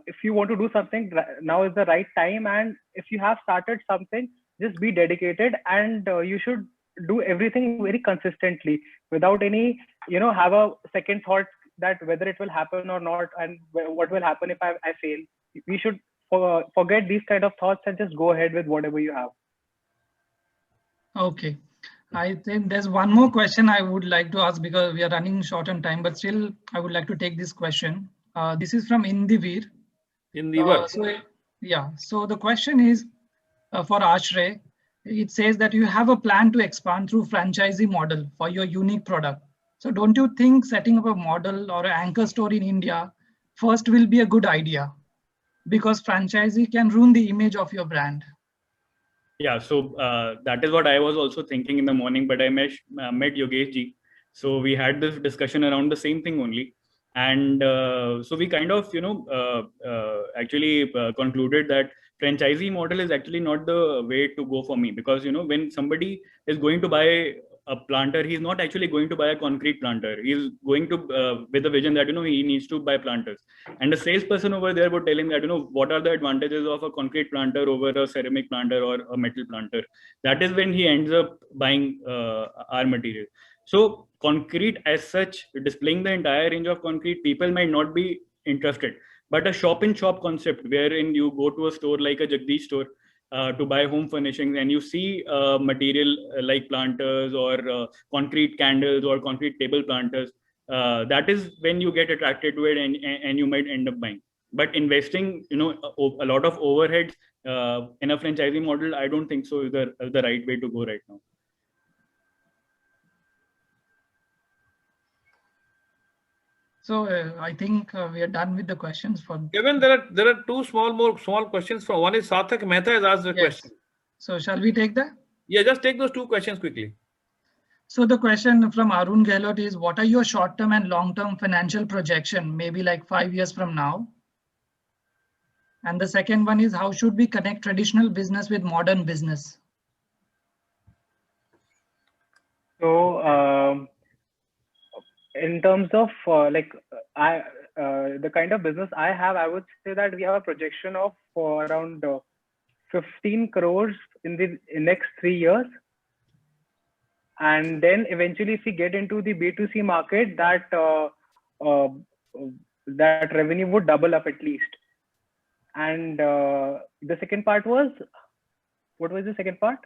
Speaker 5: If you want to do something, now is the right time. And if you have started something, just be dedicated, and you should do everything very consistently without any have a second thought that whether it will happen or not, and what will happen if I fail. We should forget these kind of thoughts and just go ahead with whatever you have.
Speaker 1: Okay, I think there's one more question I would like to ask, because we are running short on time, but still I would like to take this question. This is from Indivir. So the question is for Ashray. It says that you have a plan to expand through franchisee model for your unique product. So don't you think setting up a model or an anchor store in India first will be a good idea? Because franchisee can ruin the image of your brand.
Speaker 4: Yeah, so that is what I was also thinking in the morning, but I met Yogesh ji. So we had this discussion around the same thing only. And so we kind of, actually concluded that franchisee model is actually not the way to go for me, because, when somebody is going to buy a planter, he's not actually going to buy a concrete planter. He's going to with the vision that, he needs to buy planters. And the salesperson over there would tell him that, what are the advantages of a concrete planter over a ceramic planter or a metal planter. That is when he ends up buying our material. So concrete as such, displaying the entire range of concrete, people might not be interested. But a shop-in-shop concept, wherein you go to a store like a Jagdish store to buy home furnishings, and you see material like planters or concrete candles or concrete table planters, that is when you get attracted to it, and you might end up buying. But investing, a lot of overheads in a franchising model, I don't think so is the right way to go right now.
Speaker 1: So I think we are done with the questions for
Speaker 3: Kevin. There are two small questions. From one is Sarthak Mehta has asked a question.
Speaker 1: So shall we take that?
Speaker 3: Yeah, just take those two questions quickly.
Speaker 1: So the question from Arun Gehlot is, what are your short-term and long-term financial projection, maybe like 5 years from now? And the second one is, how should we connect traditional business with modern business?
Speaker 5: So in terms of the kind of business I have, I would say that we have a projection of around 15 crores in the next 3 years. And then eventually, if we get into the B2C market, that revenue would double up at least. And the second part was, what was the second part?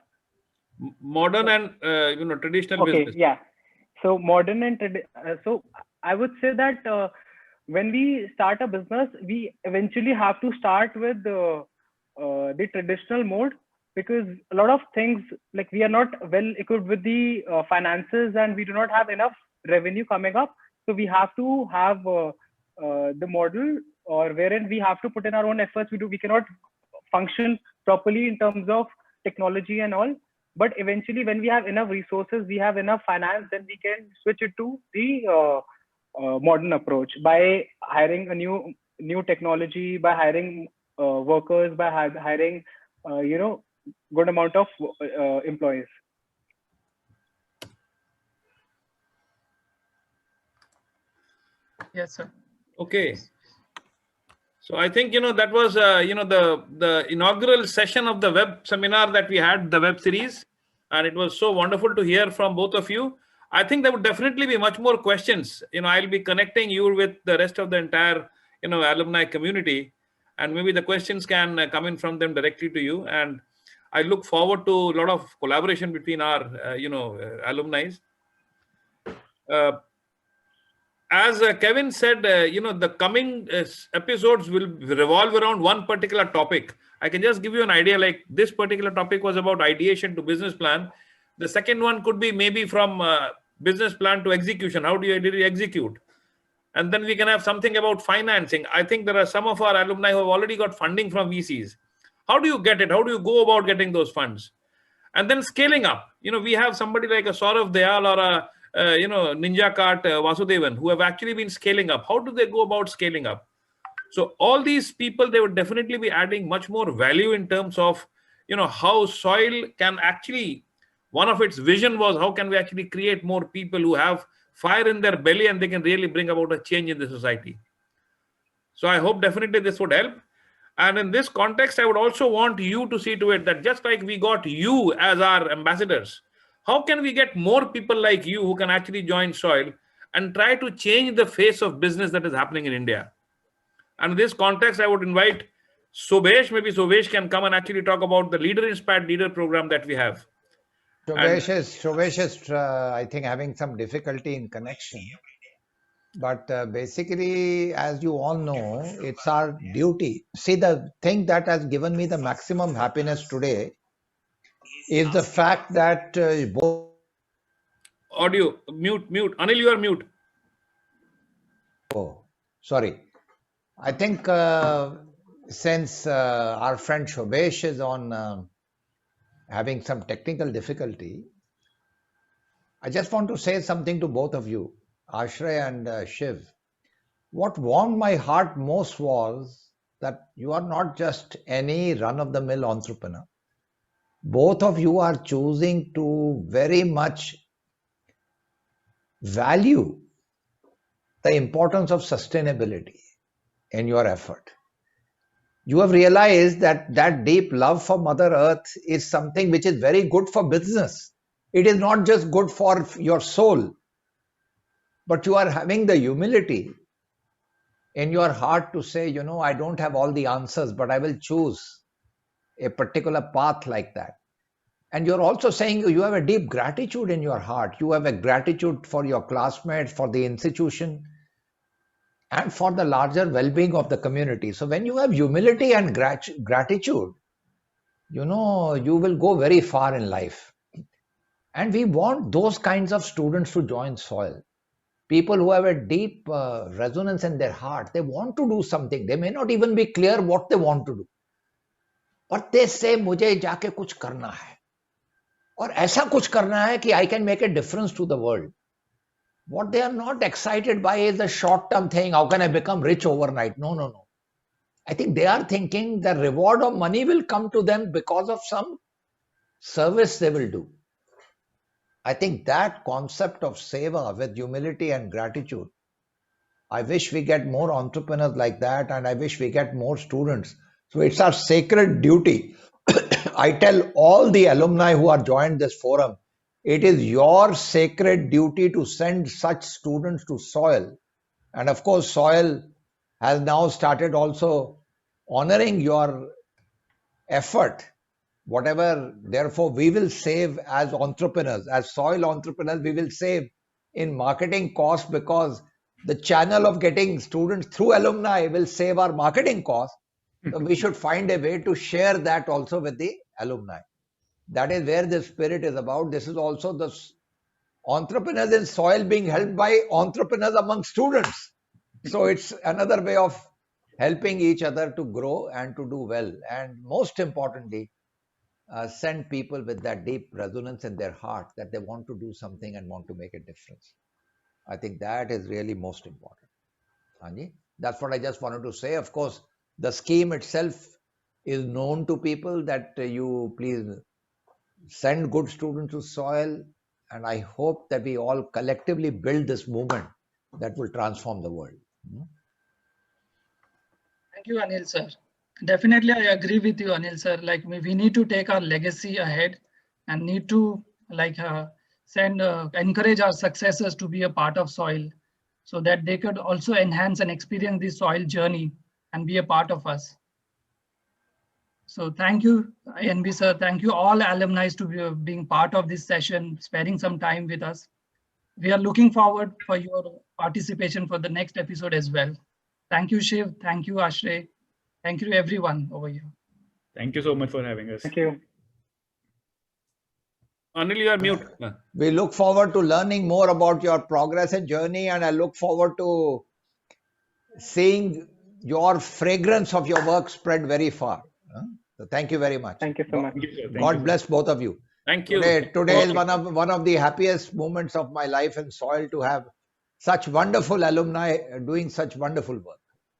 Speaker 3: Modern and traditional
Speaker 5: okay,
Speaker 3: business.
Speaker 5: Yeah. So modern and so I would say that when we start a business, we eventually have to start with the traditional mode, because a lot of things, like we are not well equipped with the finances, and we do not have enough revenue coming up. So we have to have the model, or wherein we have to put in our own efforts. We cannot function properly in terms of technology and all. But eventually, when we have enough resources, we have enough finance, then we can switch it to the modern approach by hiring a new technology, by hiring workers, by hiring good amount of employees.
Speaker 1: Yes, sir.
Speaker 3: Okay. So I think, that was, the inaugural session of the web seminar that we had, the web series. And it was so wonderful to hear from both of you. I think there would definitely be much more questions. I'll be connecting you with the rest of the entire, alumni community. And maybe the questions can come in from them directly to you. And I look forward to a lot of collaboration between our, alumni. As Kevin said, the coming episodes will revolve around one particular topic. I can just give you an idea, like this particular topic was about ideation to business plan. The second one could be maybe from business plan to execution. How do you really execute? And then we can have something about financing. I think there are some of our alumni who have already got funding from VCs. How do you get it? How do you go about getting those funds? And then scaling up. We have somebody like a Saurav Dayal or a Ninja Kart Vasudevan who have actually been scaling up. How do they go about scaling up? So all these people, they would definitely be adding much more value in terms of, how soil can actually, one of its vision was how can we actually create more people who have fire in their belly and they can really bring about a change in the society. So I hope definitely this would help. And in this context, I would also want you to see to it that just like we got you as our ambassadors, how can we get more people like you who can actually join Soil and try to change the face of business that is happening in India? And in this context, I would invite Sobesh. Maybe Sobesh can come and actually talk about the Leader Inspired Leader program that we have.
Speaker 2: Shovesh is I think, having some difficulty in connection. But basically, as you all know, it's our duty. See, the thing that has given me the maximum happiness today is the fact that both.
Speaker 3: Audio, mute. Anil, you are mute.
Speaker 2: Oh, sorry. I think since our friend Shobesh is on having some technical difficulty, I just want to say something to both of you, Ashray and Shiv. What warmed my heart most was that you are not just any run-of-the-mill entrepreneur. Both of you are choosing to very much value the importance of sustainability in your effort. You have realized that that deep love for Mother Earth is something which is very good for business. It is not just good for your soul, but you are having the humility in your heart to say, I don't have all the answers, but I will choose a particular path like that. And you're also saying you have a deep gratitude in your heart. You have a gratitude for your classmates, for the institution, and for the larger well-being of the community. So when you have humility and gratitude, you will go very far in life. And we want those kinds of students to join Soil. People who have a deep resonance in their heart. They want to do something. They may not even be clear what they want to do. But they say, मुझे जाके कुछ करना है. और ऐसा कुछ करना है कि I can make a difference to the world. What they are not excited by is the short-term thing. How can I become rich overnight? No. I think they are thinking the reward of money will come to them because of some service they will do. I think that concept of seva with humility and gratitude, I wish we get more entrepreneurs like that, and I wish we get more students. So it's our sacred duty. I tell all the alumni who are joined this forum, it is your sacred duty to send such students to Soil. And of course, Soil has now started also honoring your effort. Whatever, therefore, we will save as entrepreneurs, as Soil entrepreneurs, we will save in marketing costs, because the channel of getting students through alumni will save our marketing costs. So we should find a way to share that also with the alumni. That is where the spirit is about. This is also the entrepreneurs in Soil being helped by entrepreneurs among students. So it's another way of helping each other to grow and to do well. And most importantly, send people with that deep resonance in their heart that they want to do something and want to make a difference. I think that is really most important. Anji, that's what I just wanted to say. Of course, the scheme itself is known to people that you please send good students to soil, and I hope that we all collectively build this movement that will transform the world.
Speaker 1: Thank you, Anil sir. Definitely, I agree with you, Anil sir. Like we need to take our legacy ahead and need to like encourage our successors to be a part of soil, so that they could also enhance and experience the soil journey and be a part of us. So thank you, NB sir. Thank you all alumni to being part of this session, sparing some time with us. We are looking forward for your participation for the next episode as well. Thank you, Shiv. Thank you, Ashray. Thank you, everyone over here.
Speaker 4: Thank you so much for having us.
Speaker 5: Thank you.
Speaker 3: Anil, you are mute.
Speaker 2: We look forward to learning more about your progress and journey, and I look forward to seeing your fragrance of your work spread very far. So thank you very much.
Speaker 5: Thank you so much.
Speaker 4: Thank you, sir. Thank
Speaker 2: God
Speaker 4: you.
Speaker 2: bless both of you.
Speaker 3: Thank you.
Speaker 2: Today is one of the happiest moments of my life in soil, to have such wonderful alumni doing such wonderful work.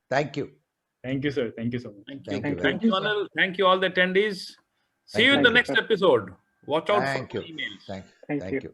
Speaker 2: Thank you.
Speaker 4: Thank you, sir. Thank you so much.
Speaker 3: Thank you.
Speaker 2: Thank you.
Speaker 3: Thank you, Anil. Thank you, all the attendees. See you in
Speaker 2: Thank
Speaker 3: the
Speaker 5: you,
Speaker 3: next
Speaker 5: sir.
Speaker 3: episode. Watch out
Speaker 2: Thank
Speaker 3: for
Speaker 2: you.
Speaker 3: emails.
Speaker 2: Thank
Speaker 5: Thank you.
Speaker 2: you.